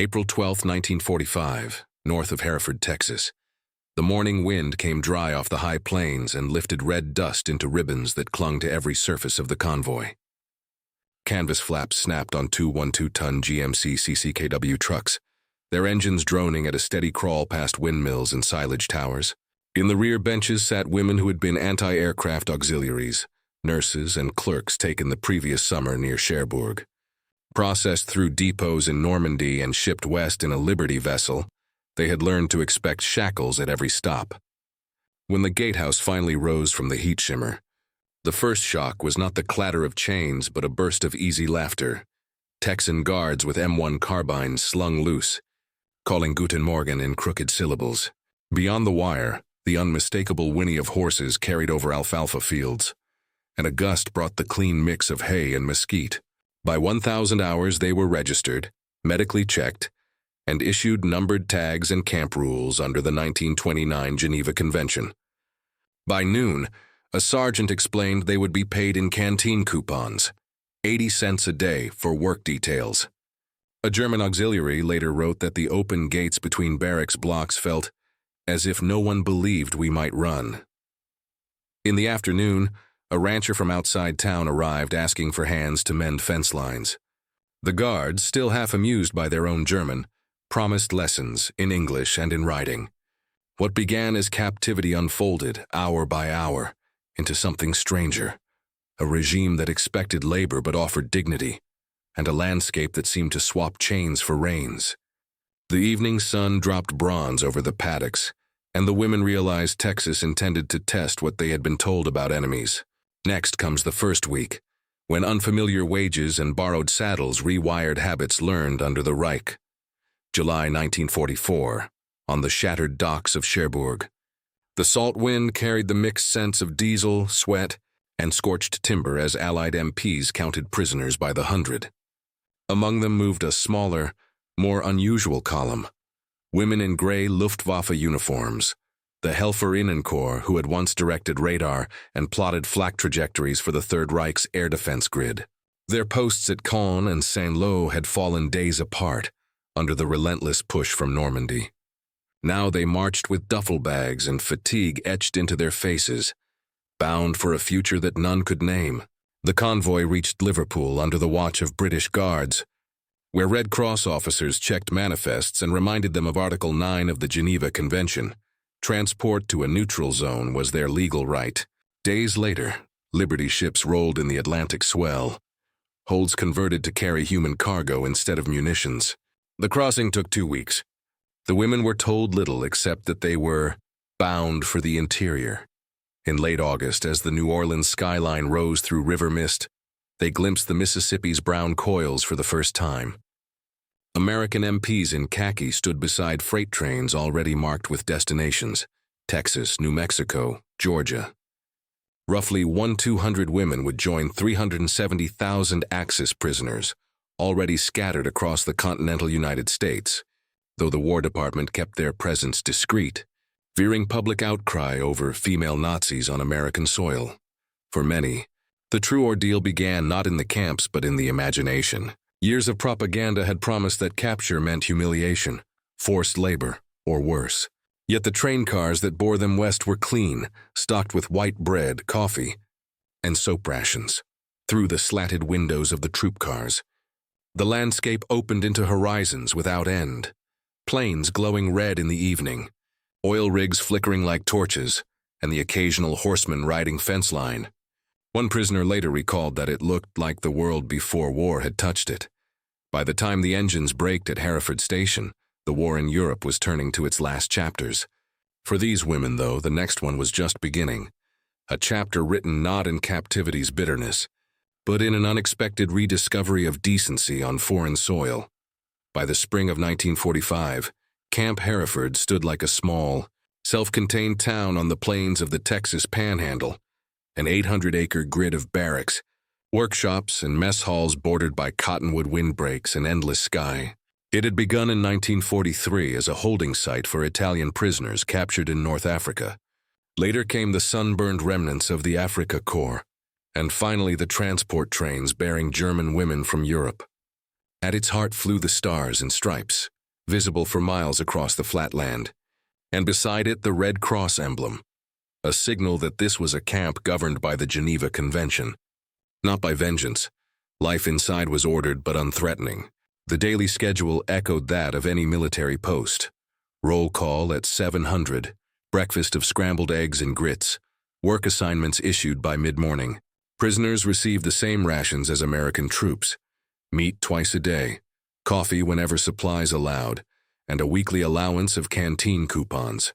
April 12, 1945, north of Hereford, Texas. The morning wind came dry off the high plains and lifted red dust into ribbons that clung to every surface of the convoy. Canvas flaps snapped on two 1-2-ton GMC CCKW trucks, their engines droning at a steady crawl past windmills and silage towers. In the rear benches sat women who had been anti-aircraft auxiliaries, nurses, and clerks taken the previous summer near Cherbourg. Processed through depots in Normandy and shipped west in a Liberty vessel, they had learned to expect shackles at every stop. When the gatehouse finally rose from the heat shimmer, the first shock was not the clatter of chains but a burst of easy laughter. Texan guards with M1 carbines slung loose, calling Guten Morgen in crooked syllables. Beyond the wire, the unmistakable whinny of horses carried over alfalfa fields, and a gust brought the clean mix of hay and mesquite. By 1,000 hours they were registered, medically checked, and issued numbered tags and camp rules under the 1929 Geneva Convention. By noon, a sergeant explained they would be paid in canteen coupons, 80 cents a day for work details. A German auxiliary later wrote that the open gates between barracks blocks felt as if no one believed we might run. In the afternoon, a rancher from outside town arrived asking for hands to mend fence lines. The guards, still half amused by their own German, promised lessons in English and in writing. What began as captivity unfolded, hour by hour, into something stranger, a regime that expected labor but offered dignity, and a landscape that seemed to swap chains for reins. The evening sun dropped bronze over the paddocks, and the women realized Texas intended to test what they had been told about enemies. Next comes the first week, when unfamiliar wages and borrowed saddles rewired habits learned under the Reich. July 1944, on the shattered docks of Cherbourg. The salt wind carried the mixed scents of diesel, sweat, and scorched timber as Allied MPs counted prisoners by the hundred. Among them moved a smaller, more unusual column, women in gray Luftwaffe uniforms, the Helfer Innenkorps who had once directed radar and plotted flak trajectories for the Third Reich's air defense grid. Their posts at Caen and Saint-Lô had fallen days apart under the relentless push from Normandy. Now they marched with duffel bags and fatigue etched into their faces, bound for a future that none could name. The convoy reached Liverpool under the watch of British guards, where Red Cross officers checked manifests and reminded them of Article 9 of the Geneva Convention. Transport to a neutral zone was their legal right. Days later, Liberty ships rolled in the Atlantic swell, holds converted to carry human cargo instead of munitions. The crossing took 2 weeks. The women were told little except that they were bound for the interior. In late August, as the New Orleans skyline rose through river mist, they glimpsed the Mississippi's brown coils for the first time. American MPs in khaki stood beside freight trains already marked with destinations: Texas, New Mexico, Georgia. Roughly 1,200 women would join 370,000 Axis prisoners, already scattered across the continental United States, though the War Department kept their presence discreet, fearing public outcry over female Nazis on American soil. For many, the true ordeal began not in the camps but in the imagination. Years of propaganda had promised that capture meant humiliation, forced labor, or worse. Yet the train cars that bore them west were clean, stocked with white bread, coffee, and soap rations. Through the slatted windows of the troop cars, the landscape opened into horizons without end. Planes glowing red in the evening, oil rigs flickering like torches, and the occasional horseman riding fence line. One prisoner later recalled that it looked like the world before war had touched it. By the time the engines braked at Hereford Station, the war in Europe was turning to its last chapters. For these women, though, the next one was just beginning. A chapter written not in captivity's bitterness, but in an unexpected rediscovery of decency on foreign soil. By the spring of 1945, Camp Hereford stood like a small, self-contained town on the plains of the Texas Panhandle, an 800-acre grid of barracks, workshops, and mess halls bordered by cottonwood windbreaks and endless sky. It had begun in 1943 as a holding site for Italian prisoners captured in North Africa. Later came the sunburned remnants of the Africa Corps, and finally the transport trains bearing German women from Europe. At its heart flew the stars and stripes, visible for miles across the flat land, and beside it the Red Cross emblem, a signal that this was a camp governed by the Geneva Convention. Not by vengeance. Life inside was ordered but unthreatening. The daily schedule echoed that of any military post. Roll call at 700, breakfast of scrambled eggs and grits, work assignments issued by mid-morning. Prisoners received the same rations as American troops, meat twice a day, coffee whenever supplies allowed, and a weekly allowance of canteen coupons.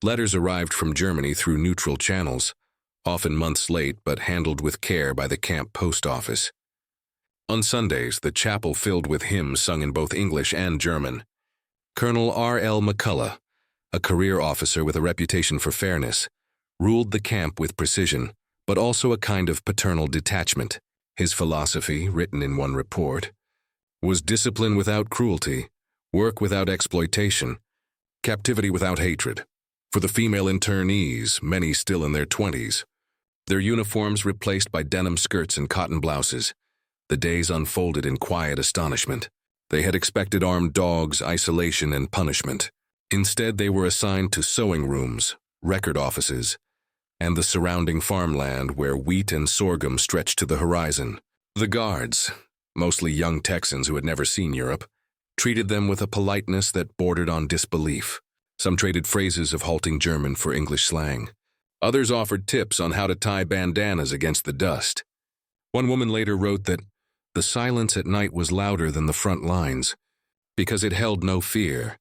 Letters arrived from Germany through neutral channels, often months late but handled with care by the camp post office. On Sundays, the chapel filled with hymns sung in both English and German. Colonel R.L. McCullough, a career officer with a reputation for fairness, ruled the camp with precision, but also a kind of paternal detachment. His philosophy, written in one report, was discipline without cruelty, work without exploitation, captivity without hatred. For the female internees, many still in their 20s, their uniforms replaced by denim skirts and cotton blouses, the days unfolded in quiet astonishment. They had expected armed dogs, isolation, and punishment. Instead, they were assigned to sewing rooms, record offices, and the surrounding farmland where wheat and sorghum stretched to the horizon. The guards, mostly young Texans who had never seen Europe, treated them with a politeness that bordered on disbelief. Some traded phrases of halting German for English slang. Others offered tips on how to tie bandanas against the dust. One woman later wrote that the silence at night was louder than the front lines because it held no fear.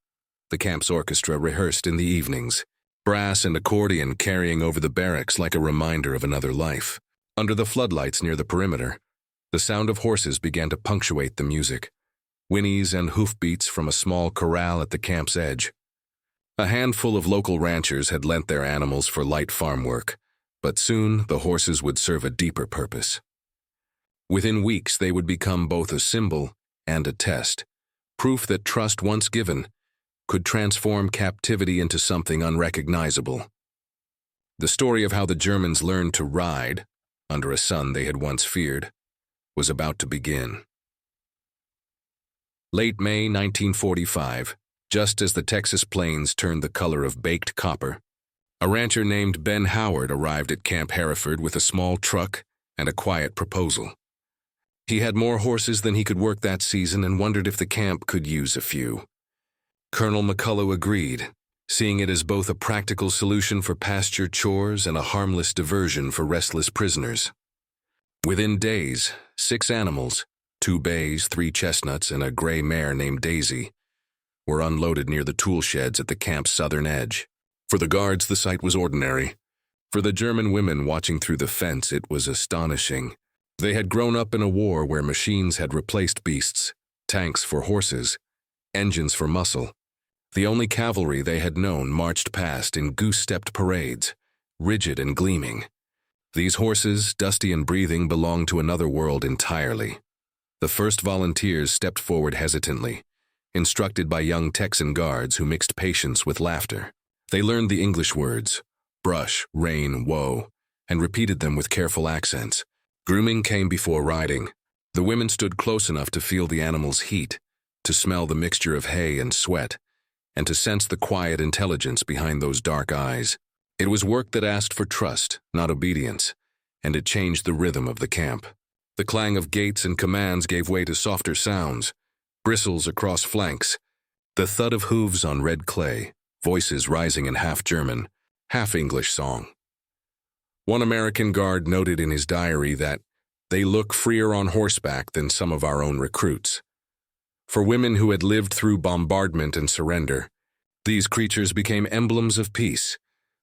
The camp's orchestra rehearsed in the evenings, brass and accordion carrying over the barracks like a reminder of another life. Under the floodlights near the perimeter, the sound of horses began to punctuate the music, whinnies and hoofbeats from a small corral at the camp's edge. A handful of local ranchers had lent their animals for light farm work, but soon the horses would serve a deeper purpose. Within weeks, they would become both a symbol and a test, proof that trust once given could transform captivity into something unrecognizable. The story of how the Germans learned to ride, under a sun they had once feared, was about to begin. Late May 1945, just as the Texas plains turned the color of baked copper, a rancher named Ben Howard arrived at Camp Hereford with a small truck and a quiet proposal. He had more horses than he could work that season and wondered if the camp could use a few. Colonel McCullough agreed, seeing it as both a practical solution for pasture chores and a harmless diversion for restless prisoners. Within days, 6 animals, 2 bays, 3 chestnuts, and a gray mare named Daisy, were unloaded near the tool sheds at the camp's southern edge. For the guards, the sight was ordinary. For the German women watching through the fence, it was astonishing. They had grown up in a war where machines had replaced beasts, tanks for horses, engines for muscle. The only cavalry they had known marched past in goose-stepped parades, rigid and gleaming. These horses, dusty and breathing, belonged to another world entirely. The first volunteers stepped forward hesitantly, instructed by young Texan guards who mixed patience with laughter. They learned the English words, brush, rain, woe, and repeated them with careful accents. Grooming came before riding. The women stood close enough to feel the animal's heat, to smell the mixture of hay and sweat, and to sense the quiet intelligence behind those dark eyes. It was work that asked for trust, not obedience, and it changed the rhythm of the camp. The clang of gates and commands gave way to softer sounds, bristles across flanks, the thud of hooves on red clay, voices rising in half German, half English song. One American guard noted in his diary that they look freer on horseback than some of our own recruits. For women who had lived through bombardment and surrender, these creatures became emblems of peace,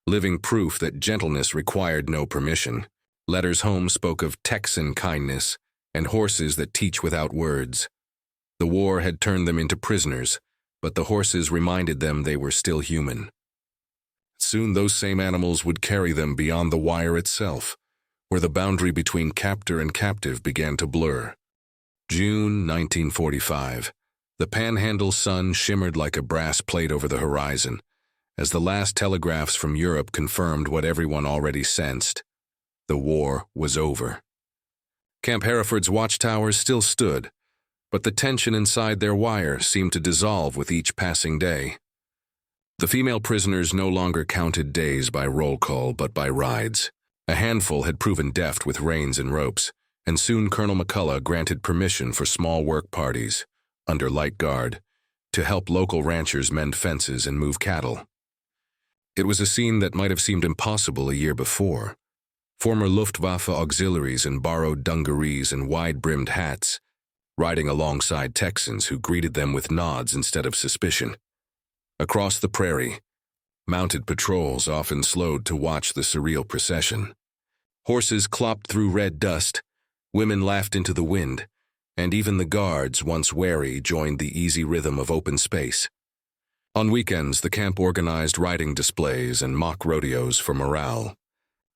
living proof that gentleness required no permission. Letters home spoke of Texan kindness and horses that teach without words. The war had turned them into prisoners, but the horses reminded them they were still human. Soon those same animals would carry them beyond the wire itself, where the boundary between captor and captive began to blur. June 1945. The Panhandle sun shimmered like a brass plate over the horizon, as the last telegraphs from Europe confirmed what everyone already sensed. The war was over. Camp Hereford's watchtowers still stood, but the tension inside their wire seemed to dissolve with each passing day. The female prisoners no longer counted days by roll call but by rides. A handful had proven deft with reins and ropes, and soon Colonel McCullough granted permission for small work parties, under light guard, to help local ranchers mend fences and move cattle. It was a scene that might have seemed impossible a year before. Former Luftwaffe auxiliaries in borrowed dungarees and wide-brimmed hats, riding alongside Texans who greeted them with nods instead of suspicion. Across the prairie, mounted patrols often slowed to watch the surreal procession. Horses clopped through red dust, women laughed into the wind, and even the guards, once wary, joined the easy rhythm of open space. On weekends, the camp organized riding displays and mock rodeos for morale.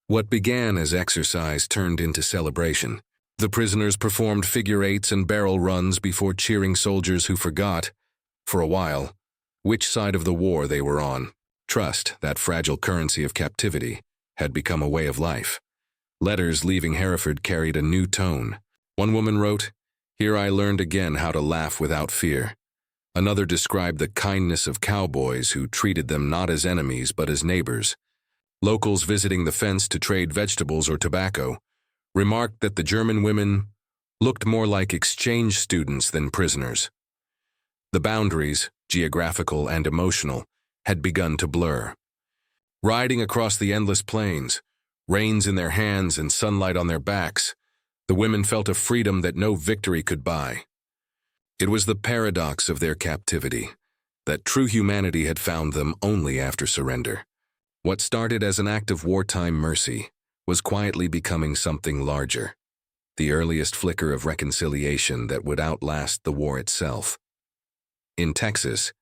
What began as exercise turned into celebration. The prisoners performed figure eights and barrel runs before cheering soldiers who forgot, for a while, which side of the war they were on. Trust, that fragile currency of captivity, had become a way of life. Letters leaving Hereford carried a new tone. One woman wrote, "Here I learned again how to laugh without fear." Another described the kindness of cowboys who treated them not as enemies but as neighbors. Locals visiting the fence to trade vegetables or tobacco remarked that the German women looked more like exchange students than prisoners. The boundaries, geographical and emotional, had begun to blur. Riding across the endless plains, reins in their hands and sunlight on their backs, the women felt a freedom that no victory could buy. It was the paradox of their captivity, that true humanity had found them only after surrender. What started as an act of wartime mercy was quietly becoming something larger, the earliest flicker of reconciliation that would outlast the war itself. In Texas,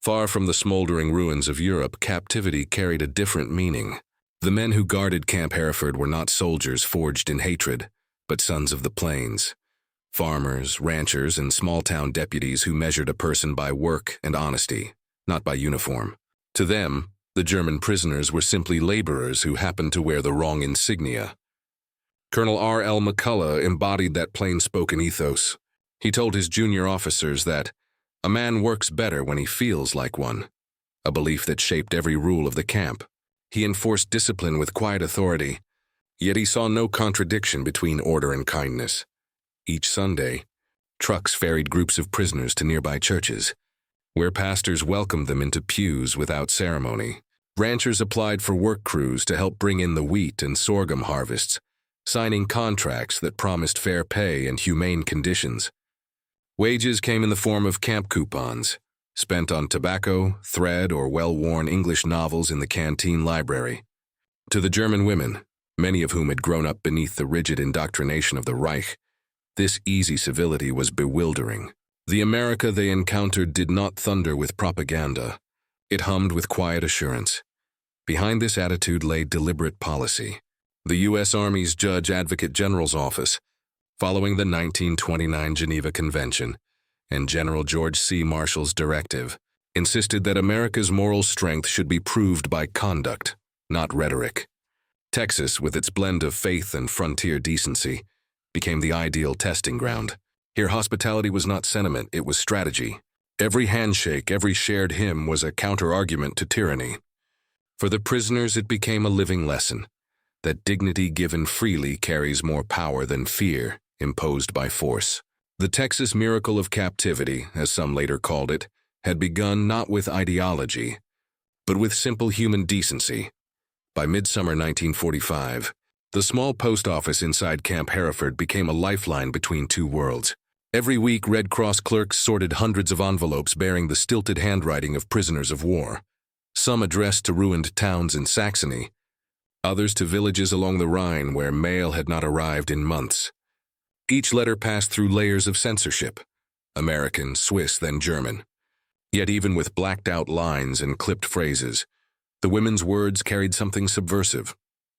far from the smoldering ruins of Europe, captivity carried a different meaning. The men who guarded Camp Hereford were not soldiers forged in hatred, but sons of the plains. Farmers, ranchers, and small-town deputies who measured a person by work and honesty, not by uniform. To them, the German prisoners were simply laborers who happened to wear the wrong insignia. Colonel R.L. McCullough embodied that plain-spoken ethos. He told his junior officers that a man works better when he feels like one, a belief that shaped every rule of the camp. He enforced discipline with quiet authority, yet he saw no contradiction between order and kindness. Each Sunday, trucks ferried groups of prisoners to nearby churches, where pastors welcomed them into pews without ceremony. Ranchers applied for work crews to help bring in the wheat and sorghum harvests, signing contracts that promised fair pay and humane conditions. Wages came in the form of camp coupons, spent on tobacco, thread, or well-worn English novels in the canteen library. To the German women, many of whom had grown up beneath the rigid indoctrination of the Reich, this easy civility was bewildering. The America they encountered did not thunder with propaganda. It hummed with quiet assurance. Behind this attitude lay deliberate policy. The U.S. Army's Judge Advocate General's office, following the 1929 Geneva Convention, and General George C. Marshall's directive, insisted that America's moral strength should be proved by conduct, not rhetoric. Texas, with its blend of faith and frontier decency, became the ideal testing ground. Here, hospitality was not sentiment, it was strategy. Every handshake, every shared hymn was a counter-argument to tyranny. For the prisoners, it became a living lesson that dignity given freely carries more power than fear imposed by force. The Texas Miracle of Captivity, as some later called it, had begun not with ideology, but with simple human decency. By midsummer 1945, the small post office inside Camp Hereford became a lifeline between two worlds. Every week, Red Cross clerks sorted hundreds of envelopes bearing the stilted handwriting of prisoners of war, some addressed to ruined towns in Saxony, others to villages along the Rhine where mail had not arrived in months. Each letter passed through layers of censorship, American, Swiss, then German. Yet even with blacked-out lines and clipped phrases, the women's words carried something subversive: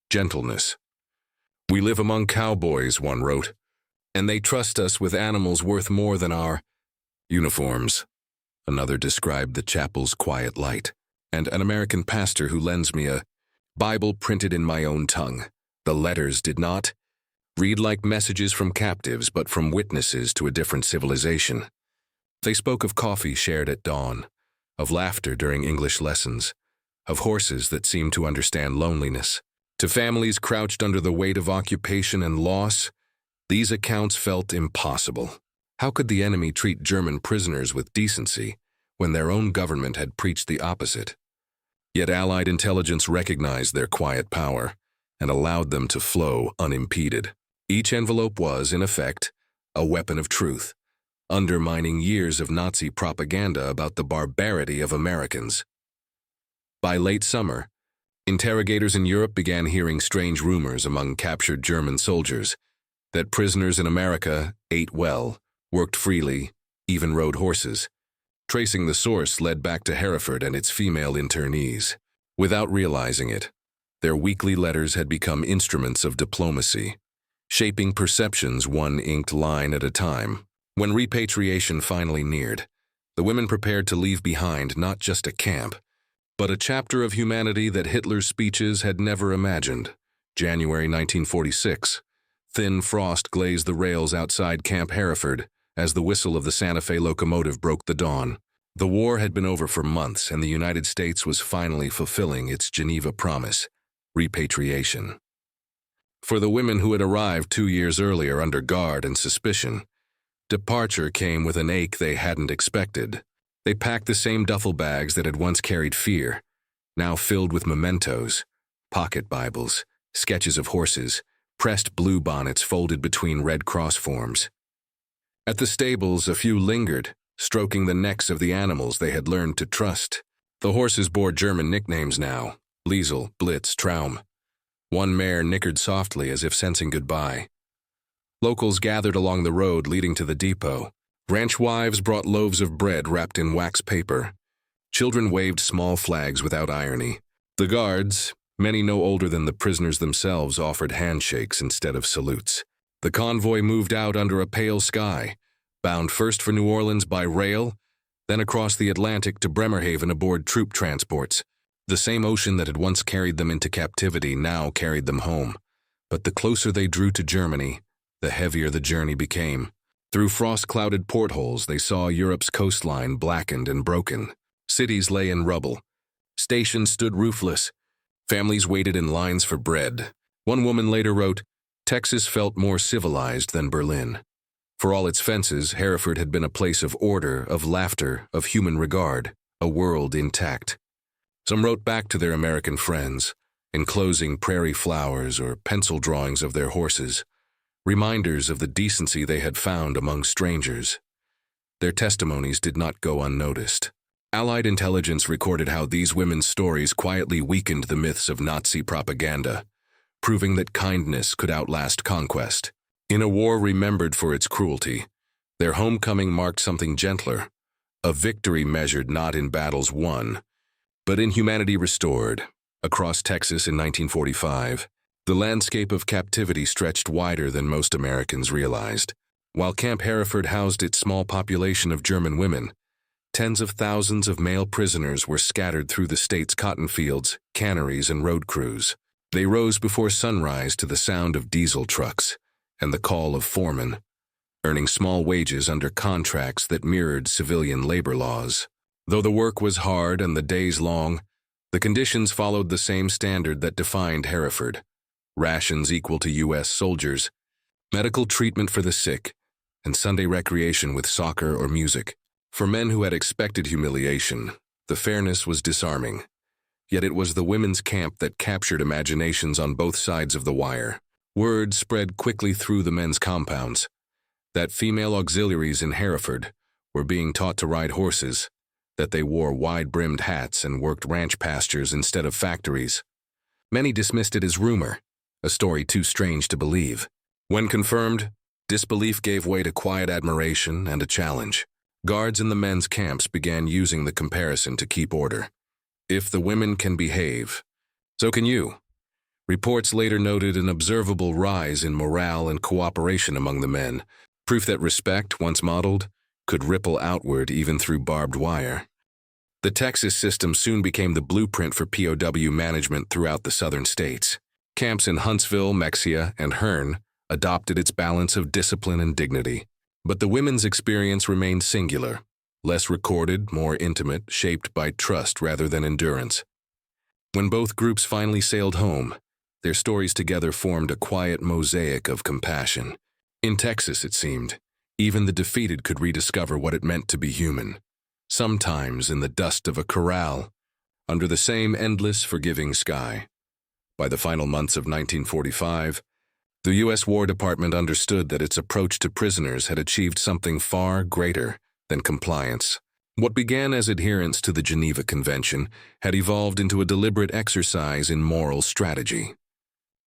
gentleness. "We live among cowboys," one wrote, "and they trust us with animals worth more than our uniforms." Another described the chapel's quiet light, and an American pastor who lends me a Bible printed in my own tongue. The letters did not read like messages from captives but from witnesses to a different civilization. They spoke of coffee shared at dawn, of laughter during English lessons, of horses that seemed to understand loneliness. To families crouched under the weight of occupation and loss, these accounts felt impossible. How could the enemy treat German prisoners with decency when their own government had preached the opposite? Yet Allied intelligence recognized their quiet power and allowed them to flow unimpeded. Each envelope was, in effect, a weapon of truth, undermining years of Nazi propaganda about the barbarity of Americans. By late summer, interrogators in Europe began hearing strange rumors among captured German soldiers that prisoners in America ate well, worked freely, even rode horses. Tracing the source led back to Hereford and its female internees. Without realizing it, their weekly letters had become instruments of diplomacy, shaping perceptions one inked line at a time. When repatriation finally neared, the women prepared to leave behind not just a camp, but a chapter of humanity that Hitler's speeches had never imagined. January 1946. Thin frost glazed the rails outside Camp Hereford as the whistle of the Santa Fe locomotive broke the dawn. The war had been over for months, and the United States was finally fulfilling its Geneva promise, repatriation. For the women who had arrived 2 years earlier under guard and suspicion, departure came with an ache they hadn't expected. They packed the same duffel bags that had once carried fear, now filled with mementos, pocket Bibles, sketches of horses, pressed blue bonnets folded between Red Cross forms. At the stables, a few lingered, stroking the necks of the animals they had learned to trust. The horses bore German nicknames now: Liesel, Blitz, Traum. One mare nickered softly as if sensing goodbye. Locals gathered along the road leading to the depot. Ranch wives brought loaves of bread wrapped in wax paper. Children waved small flags without irony. The guards, many no older than the prisoners themselves, offered handshakes instead of salutes. The convoy moved out under a pale sky, bound first for New Orleans by rail, then across the Atlantic to Bremerhaven aboard troop transports. The same ocean that had once carried them into captivity now carried them home. But the closer they drew to Germany, the heavier the journey became. Through frost-clouded portholes, they saw Europe's coastline blackened and broken. Cities lay in rubble. Stations stood roofless. Families waited in lines for bread. One woman later wrote, "Texas felt more civilized than Berlin." For all its fences, Hereford had been a place of order, of laughter, of human regard, a world intact. Some wrote back to their American friends, enclosing prairie flowers or pencil drawings of their horses, reminders of the decency they had found among strangers. Their testimonies did not go unnoticed. Allied intelligence recorded how these women's stories quietly weakened the myths of Nazi propaganda, proving that kindness could outlast conquest. In a war remembered for its cruelty, their homecoming marked something gentler, a victory measured not in battles won, but in humanity restored. Across Texas in 1945, the landscape of captivity stretched wider than most Americans realized. While Camp Hereford housed its small population of German women, tens of thousands of male prisoners were scattered through the state's cotton fields, canneries, and road crews. They rose before sunrise to the sound of diesel trucks and the call of foremen, earning small wages under contracts that mirrored civilian labor laws. Though the work was hard and the days long, the conditions followed the same standard that defined Hereford: rations equal to U.S. soldiers, medical treatment for the sick, and Sunday recreation with soccer or music. For men who had expected humiliation, the fairness was disarming. Yet it was the women's camp that captured imaginations on both sides of the wire. Word spread quickly through the men's compounds that female auxiliaries in Hereford were being taught to ride horses, that they wore wide-brimmed hats and worked ranch pastures instead of factories. Many dismissed it as rumor, a story too strange to believe. When confirmed, disbelief gave way to quiet admiration and a challenge. Guards in the men's camps began using the comparison to keep order. If the women can behave, so can you. Reports later noted an observable rise in morale and cooperation among the men, proof that respect, once modeled, could ripple outward even through barbed wire. The Texas system soon became the blueprint for POW management throughout the southern states. Camps in Huntsville, Mexia, and Hearne adopted its balance of discipline and dignity. But the women's experience remained singular, less recorded, more intimate, shaped by trust rather than endurance. When both groups finally sailed home, their stories together formed a quiet mosaic of compassion. In Texas, it seemed, even the defeated could rediscover what it meant to be human, sometimes in the dust of a corral, under the same endless, forgiving sky. By the final months of 1945, the U.S. War Department understood that its approach to prisoners had achieved something far greater than compliance. What began as adherence to the Geneva Convention had evolved into a deliberate exercise in moral strategy.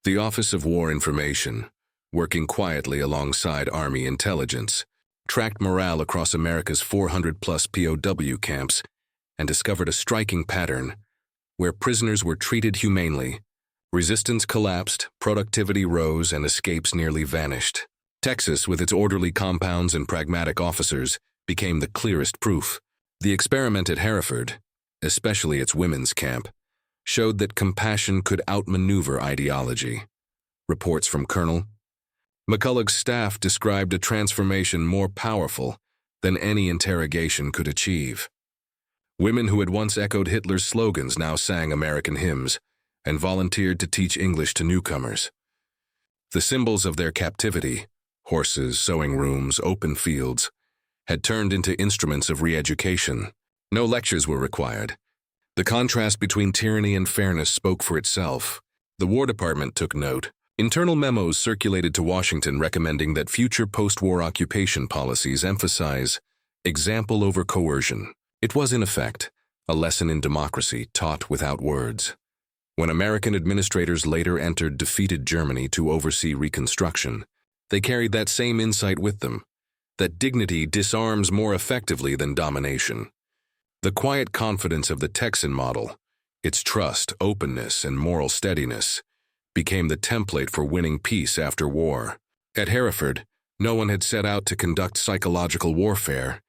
The Office of War Information, working quietly alongside Army intelligence, tracked morale across America's 400-plus POW camps and discovered a striking pattern. Where prisoners were treated humanely, resistance collapsed, productivity rose, and escapes nearly vanished. Texas, with its orderly compounds and pragmatic officers, became the clearest proof. The experiment at Hereford, especially its women's camp, showed that compassion could outmaneuver ideology. Reports from Colonel McCullough's staff described a transformation more powerful than any interrogation could achieve. Women who had once echoed Hitler's slogans now sang American hymns and volunteered to teach English to newcomers. The symbols of their captivity, horses, sewing rooms, open fields, had turned into instruments of reeducation. No lectures were required. The contrast between tyranny and fairness spoke for itself. The War Department took note. Internal memos circulated to Washington recommending that future post-war occupation policies emphasize example over coercion. It was, in effect, a lesson in democracy taught without words. When American administrators later entered defeated Germany to oversee reconstruction, they carried that same insight with them, that dignity disarms more effectively than domination. The quiet confidence of the Texan model, its trust, openness, and moral steadiness, became the template for winning peace after war. At Hereford, no one had set out to conduct psychological warfare,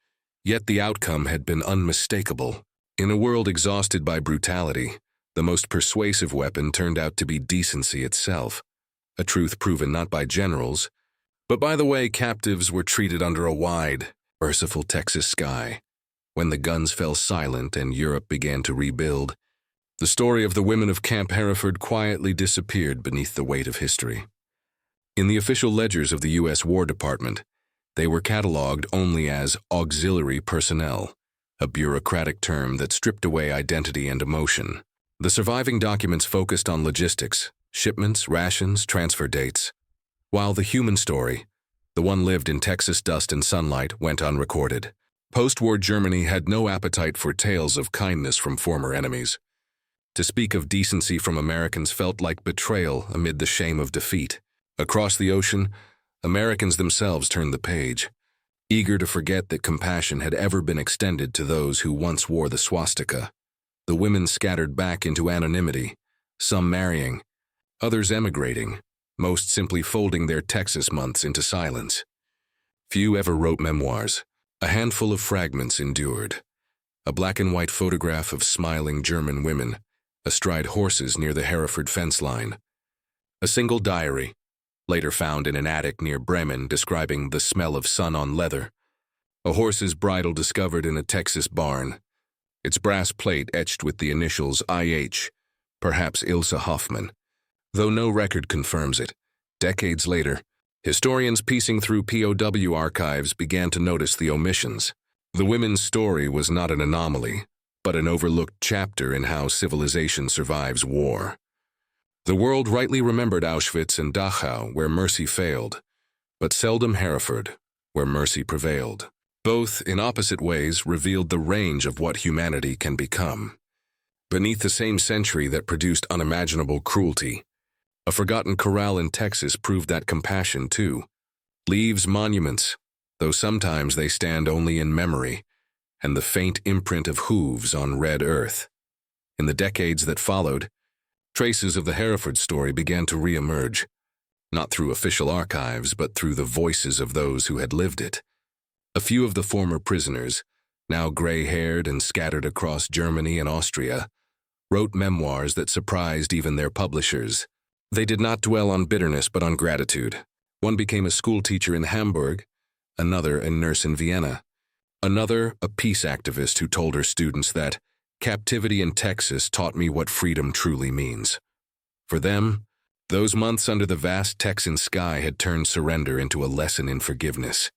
yet the outcome had been unmistakable. In a world exhausted by brutality, the most persuasive weapon turned out to be decency itself, a truth proven not by generals, but by the way captives were treated under a wide, merciful Texas sky. When the guns fell silent and Europe began to rebuild, the story of the women of Camp Hereford quietly disappeared beneath the weight of history. In the official ledgers of the U.S. War Department, they were cataloged only as auxiliary personnel, a bureaucratic term that stripped away identity and emotion. The surviving documents focused on logistics, shipments, rations, transfer dates, while the human story, the one lived in Texas dust and sunlight, went unrecorded. Post-war Germany had no appetite for tales of kindness from former enemies. To speak of decency from Americans felt like betrayal amid the shame of defeat. Across the ocean, Americans themselves turned the page, eager to forget that compassion had ever been extended to those who once wore the swastika. The women scattered back into anonymity, some marrying, others emigrating, most simply folding their Texas months into silence. Few ever wrote memoirs. A handful of fragments endured. A black-and-white photograph of smiling German women astride horses near the Hereford fence line. A single diary, later found in an attic near Bremen, describing the smell of sun on leather. A horse's bridle discovered in a Texas barn, its brass plate etched with the initials IH, perhaps Ilse Hoffmann. Though no record confirms it, decades later, historians piecing through POW archives began to notice the omissions. The women's story was not an anomaly, but an overlooked chapter in how civilization survives war. The world rightly remembered Auschwitz and Dachau, where mercy failed, but seldom Hereford, where mercy prevailed. Both, in opposite ways, revealed the range of what humanity can become. Beneath the same century that produced unimaginable cruelty, a forgotten corral in Texas proved that compassion, too, leaves monuments, though sometimes they stand only in memory and the faint imprint of hooves on red earth. In the decades that followed, traces of the Hereford story began to re-emerge, not through official archives, but through the voices of those who had lived it. A few of the former prisoners, now gray-haired and scattered across Germany and Austria, wrote memoirs that surprised even their publishers. They did not dwell on bitterness but on gratitude. One became a schoolteacher in Hamburg, another a nurse in Vienna, another a peace activist who told her students that captivity in Texas taught me what freedom truly means. For them, those months under the vast Texan sky had turned surrender into a lesson in forgiveness.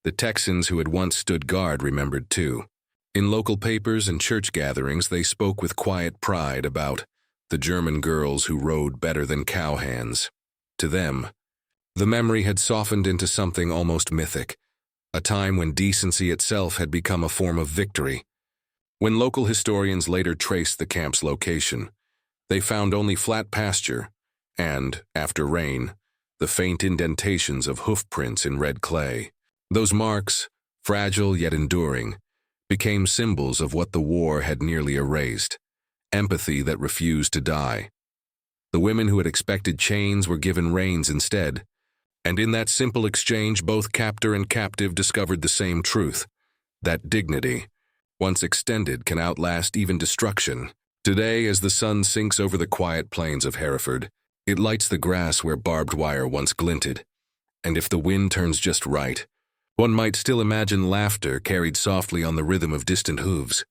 The Texans who had once stood guard remembered too. In local papers and church gatherings, they spoke with quiet pride about the German girls who rode better than cowhands. To them, the memory had softened into something almost mythic, a time when decency itself had become a form of victory. When local historians later traced the camp's location, they found only flat pasture and, after rain, the faint indentations of hoof prints in red clay. Those marks, fragile yet enduring, became symbols of what the war had nearly erased, empathy that refused to die. The women who had expected chains were given reins instead, and in that simple exchange both captor and captive discovered the same truth, that dignity, once extended, can outlast even destruction. Today, as the sun sinks over the quiet plains of Hereford, it lights the grass where barbed wire once glinted, and if the wind turns just right, one might still imagine laughter carried softly on the rhythm of distant hooves.